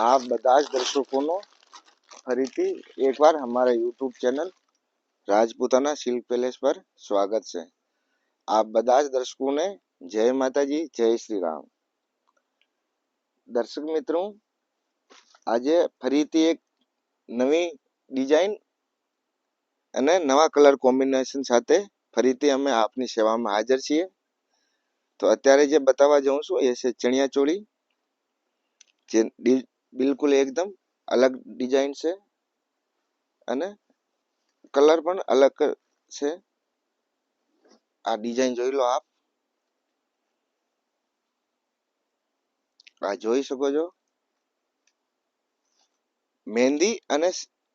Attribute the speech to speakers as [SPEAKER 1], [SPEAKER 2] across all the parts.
[SPEAKER 1] आप બધા જ દર્શકોનો ફરીથી એકવાર અમારા YouTube channel Rajputana silk palace પર સ્વાગત છે। આપ બધા જ દર્શકોને જય માતાજી, જય શ્રી રામ। દર્શક મિત્રો, આજે ફરીથી એક નવી ડિઝાઇન અને નવા કલર કોમ્બિનેશન સાથે ફરીથી અમે આપની સેવામાં હાજર છીએ। તો અત્યારે જે બતાવવા જાઉં છું એ છે ચણિયા ચોળી, જે બિલકુલ એકદમ અલગ ડિઝાઇન છે અને કલર પણ અલગ છે। આ ડિઝાઇન જોઈ લો આપ, આ જોઈ શકો છો, મહેંદી અને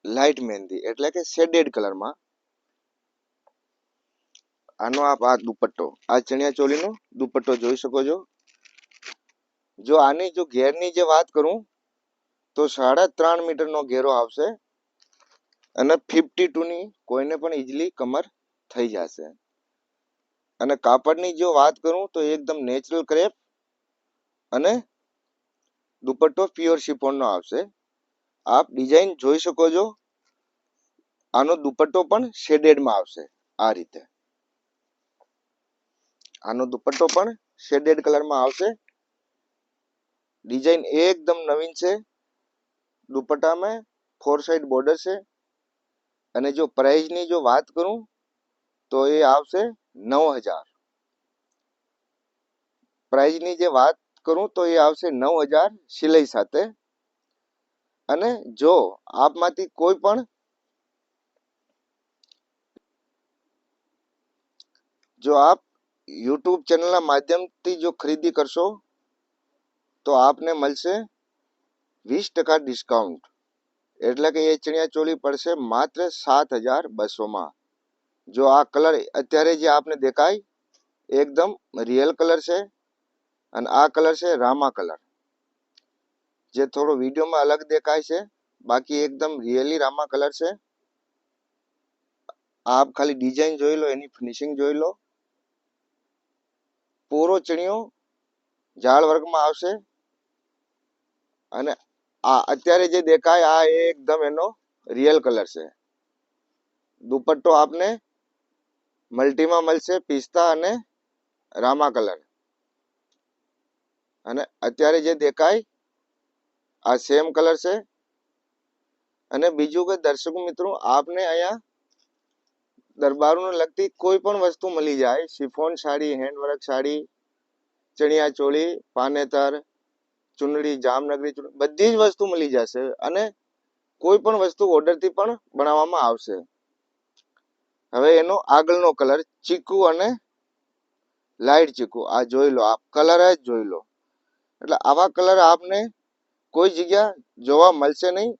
[SPEAKER 1] લાઇટ મહેંદી એટલે કે શેડેડ કલરમાં। આનો આપ આ દુપટ્ટો, આ ચણિયા ચોળીનો દુપટ્ટો જોઈ શકો છો। જો આની જો ઘેરની જે વાત કરું તો 3.5 મીટરનો ઘેરો આવશે અને 52ની કોઈને પણ ઈઝીલી કમર થઈ જશે। અને કાપડની જો વાત કરું તો એકદમ નેચરલ ક્રેપ અને દુપટ્ટો પ્યોર શિફોનનો આવશે। આપ ડિઝાઇન જોઈ શકો છો, આનો દુપટ્ટો પણ શેડેડમાં આવશે। આ રીતે આનો દુપટ્ટો પણ શેડેડ કલરમાં આવશે। ડિઝાઇન એકદમ નવીન છે। દુપટ્ટામાં 4 સાઇડ બોર્ડર છે અને જો પ્રાઇસની જો વાત કરું તો એ આવશે 9000। પ્રાઇસની જે વાત કરું તો એ આવશે 9000 સિલાઈ સાથે। અને જો આપમાંથી કોઈ પણ જો આપ યુટ્યુબ ચેનલના માધ્યમથી જો ખરીદી કરશો તો આપને મળશે 20% ડિસ્કાઉન્ટ। એટલે કે એ ચણિયા ચોળી પડશે માત્ર 7200માં। જો આ કલર અત્યારે જે આપને દેખાય એકદમ રિયલ કલર છે અને આ કલર છે રામા કલર, જે થોડો વિડીયોમાં અલગ દેખાય છે, બાકી એકદમ રિયલી રામા કલર છે। આપ ખાલી ડિઝાઇન જોઈ લો, એની ફિનિશિંગ જોઈ લો। પૂરો ચણિયો ઝાડ વર્ગમાં આવશે અને આ અત્યારે જે દેખાય આ એકદમ એનો રિયલ કલર છે। દુપટ્ટો આપને મલ્ટીમાં મળશે, પિસ્તા અને રામા કલર। અને અત્યારે જે દેખાય આ સેમ કલર છે। અને બીજું કે દર્શક મિત્રો, આપને અહીંયા દરબારોને લગતી કોઈ પણ વસ્તુ મળી જાય, શિફોન સાડી, હેન્ડવર્ક સાડી, ચણિયા ચોળી, પાનેતર, ચુંદડી, જામનગરી ચુંદડી, બધી જ વસ્તુ મળી જશે અને કોઈ પણ વસ્તુ ઓર્ડરથી પણ બનાવવામાં આવશે। હવે એનો આગળનો કલર ચીકુ અને લાઇટ ચીકુ, આ જોઈ લો આપ, કલર જ જોઈ લો। એટલે આવા કલર આપને કોઈ જગ્યા જોવા મળશે નહીં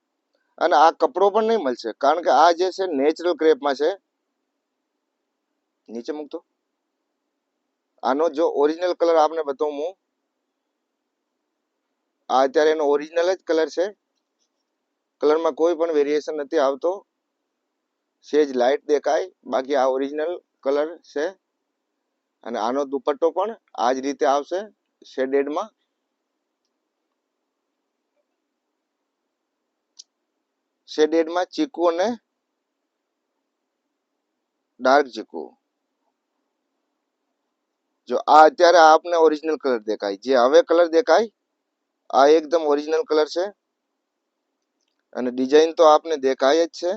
[SPEAKER 1] અને આ કપડો પણ નહીં મળશે, કારણ કે આ જે છે નેચરલ ક્રેપમાં છે। નીચે મૂકતો, આનો જો ઓરિજિનલ કલર આપને બતાવું હું, આ અત્યારે એનો ઓરિજિનલ જ કલર છે। કલરમાં કોઈ પણ વેરિએશન નથી આવતો, સેજ લાઇટ દેખાય, બાકી આ ઓરિજિનલ કલર છે। અને આનો દુપટ્ટો પણ આ જ રીતે આવશે શેડેડમાં। શેડેડમાં ચીકુ અને ડાર્ક ચીકુ। જો આ અત્યારે આપને ઓરિજિનલ કલર દેખાય, જે હવે કલર દેખાય આ એકદમ ઓરિજિનલ કલર છે અને ડિઝાઇન તો આપને દેખાય જ છે।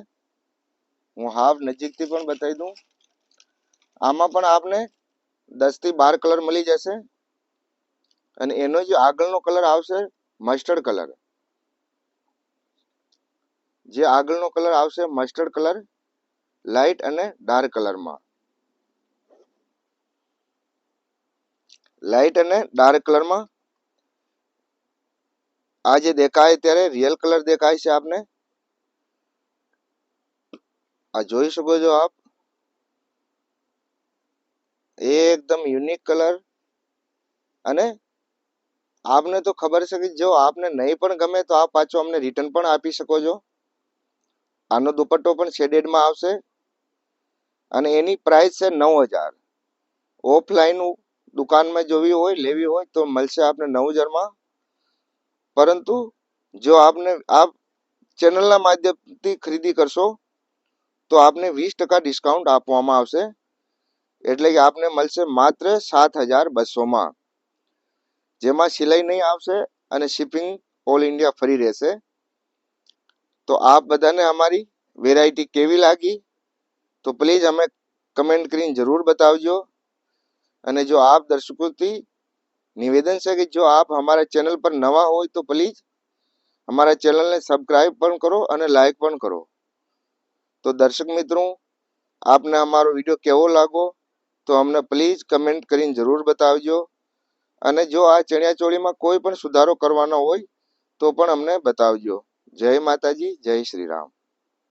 [SPEAKER 1] હું હાફ નજીકથી પણ બતાવી દઉં, આમાં પણ આપને 10 થી 12 કલર મળી જશે અને એનો જે આગળનો કલર આવશે મસ્ટર્ડ કલર, જે આગળનો કલર આવશે મસ્ટર્ડ કલર, લાઇટ અને ડાર્ક કલરમાં। લાઇટ અને ડાર્ક કલરમાં આ જે દેખાય ત્યારે રિયલ કલર દેખાય છે આપને, આ જોઈ શકો છો આપ, એકદમ યુનિક કલર। અને આપને તો ખબર છે કે જો આપને નહીં પણ ગમે તો આપ પાછો અમને રિટર્ન પણ આપી શકો છો। આનો દુપટ્ટો પણ શેડેડમાં આવશે અને એની પ્રાઇસ છે 9000। ઓફલાઈન દુકાનમાં જોવી હોય, લેવી હોય તો મળશે આપને 9000માં, પરંતુ જો આપ ચેનલના માધ્યમથી ખરીદી કરશો તો આપને 20% ડિસ્કાઉન્ટ આપવામાં આવશે, એટલે કે આપને મળશે માત્ર 7,200માં, જેમાં સિલાઈ નહીં આવશે અને શિપિંગ ઓલ ઇન્ડિયા ફ્રી રહેશે. તો આપ બધાને અમારી વેરાયટી કેવી લાગી તો પ્લીઝ અમે કમેન્ટ કરીને જરૂર બતાવજો. અને જો આપ દર્શકોથી નિવેદન છે કે જો આપ હમારા ચેનલ પર નવા હોય તો પ્લીઝ हमारा चैनल ने सब्सक्राइब પણ કરો અને લાઈક પણ કરો. તો દર્શક મિત્રો, આપને અમારો વિડીયો કેવો લાગો તો અમને પ્લીઝ કમેન્ટ કરીને જરૂર બતાવજો. અને જો આ ચણિયાચોળીમાં કોઈ પણ સુધારો કરવાનો હોય તો પણ અમને બતાવજો. જય માતાજી, જય શ્રી રામ.